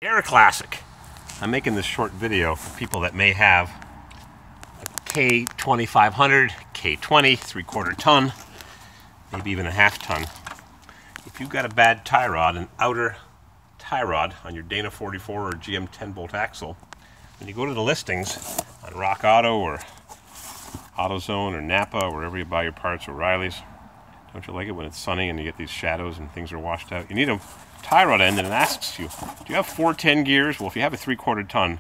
Air Classic. I'm making this short video for people that may have a K2500, K20, 3/4 ton, maybe even a half ton. If you've got a bad tie rod, an outer tie rod on your Dana 44 or GM 10-bolt axle, when you go to the listings on Rock Auto or AutoZone or Napa or wherever you buy your parts, or O'Reilly's, don't you like it when it's sunny and you get these shadows and things are washed out? You need a tie rod end, and it asks you, do you have 410 gears? Well, if you have a 3/4 ton,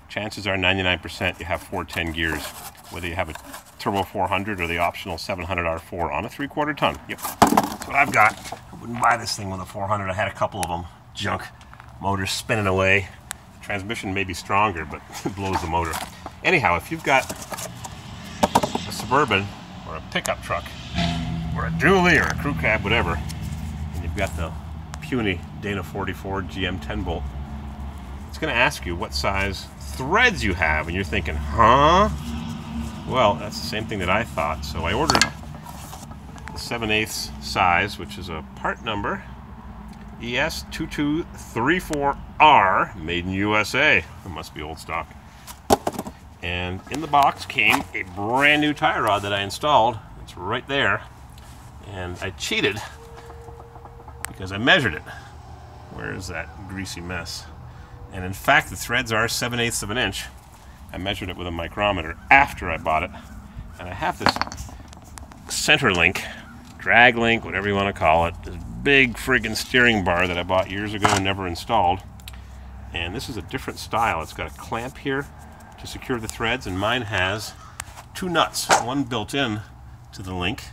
chances are 99% you have 410 gears, whether you have a Turbo 400 or the optional 700 R4 on a 3/4 ton. Yep, that's what I've got. I wouldn't buy this thing with a 400. I had a couple of them. Junk. Motor's spinning away. The transmission may be stronger, but it blows the motor. Anyhow, if you've got a Suburban or a pickup truck or a dually or a crew cab, whatever, and you've got the puny Dana 44 GM 10-bolt, it's going to ask you what size threads you have, and you're thinking, huh? Well, that's the same thing that I thought. So I ordered the 7/8 size, which is a part number ES2234R, made in USA. It must be old stock. And in the box came a brand new tie rod that I installed. It's right there. And I cheated because I measured it. Where is that greasy mess? And in fact, the threads are 7/8 of an inch. I measured it with a micrometer after I bought it. And I have this center link, drag link, whatever you want to call it, this big friggin' steering bar that I bought years ago and never installed. And this is a different style. It's got a clamp here to secure the threads, and mine has two nuts, one built in to the link,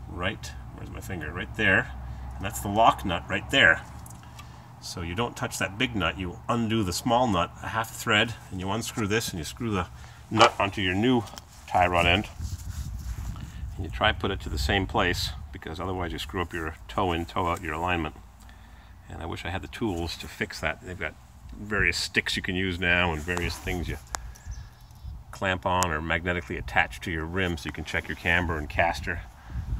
right, where's my finger, right there, and that's the lock nut right there. So you don't touch that big nut, you undo the small nut, a half thread, and you unscrew this and you screw the nut onto your new tie rod end, and you try to put it to the same place, because otherwise you screw up your toe in, toe out your alignment. And I wish I had the tools to fix that. They've got various sticks you can use now and various things you clamp on or magnetically attach to your rim so you can check your camber and caster.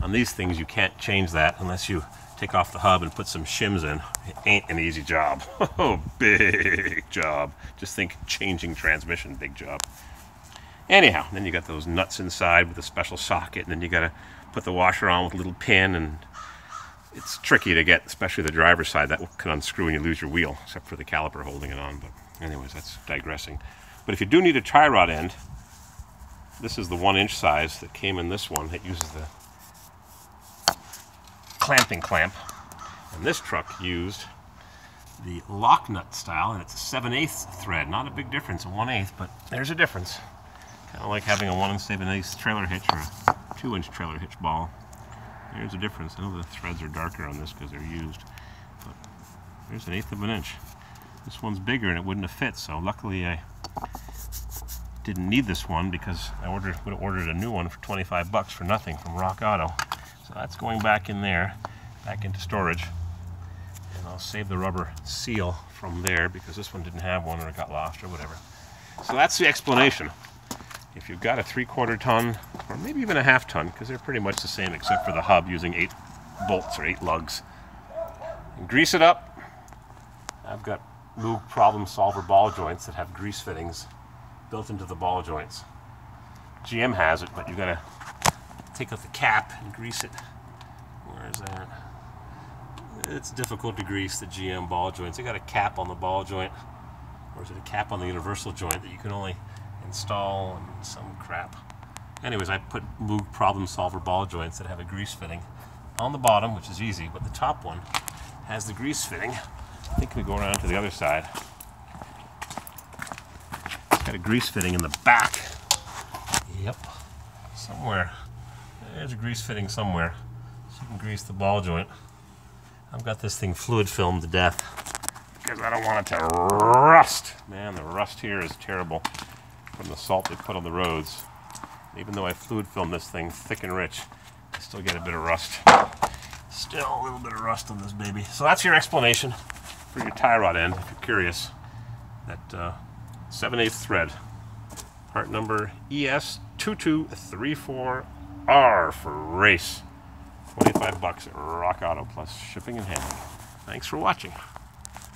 On these things you can't change that unless you take off the hub and put some shims in. It ain't an easy job. Oh, big job. Just think changing transmission, big job. Anyhow, then you got those nuts inside with a special socket, and then you got to put the washer on with a little pin, and it's tricky to get, especially the driver's side. That can unscrew and you lose your wheel, except for the caliper holding it on. But anyways, that's digressing. But if you do need a tie rod end, this is the 1-inch size that came in this one. It uses the clamping clamp, and this truck used the lock nut style, and it's a 7/8 thread. Not a big difference, a 1/8, but there's a difference. Kind of like having a 1 7/8 trailer hitch or a 2-inch trailer hitch ball. There's a difference. I know the threads are darker on this because they're used, but there's 1/8 of an inch. This one's bigger and it wouldn't have fit, so luckily I didn't need this one, because I would have ordered a new one for 25 bucks for nothing from Rock Auto. So that's going back in there, back into storage. And I'll save the rubber seal from there because this one didn't have one or it got lost or whatever. So that's the explanation. If you've got a 3/4 ton, or maybe even a half ton, because they're pretty much the same except for the hub using 8 bolts or 8 lugs, and grease it up. I've got MOOG problem solver ball joints that have grease fittings built into the ball joints. GM has it, but you've got to take out the cap and grease it. Where is that? It's difficult to grease the GM ball joints. They got a cap on the ball joint, or is it a cap on the universal joint that you can only install and some crap. Anyways, I put MOOG problem solver ball joints that have a grease fitting on the bottom, which is easy, but the top one has the grease fitting. I think we go around to the other side. It's got a grease fitting in the back. Yep, somewhere. There's a grease fitting somewhere, so you can grease the ball joint. I've got this thing fluid filmed to death because I don't want it to rust. Man, the rust here is terrible from the salt they put on the roads. Even though I fluid filmed this thing thick and rich, I still get a bit of rust. Still a little bit of rust on this baby. So that's your explanation for your tie rod end, if you're curious. That 7/8 thread. Part number ES2234R for race. 25 bucks at Rock Auto plus shipping and handling. Thanks for watching.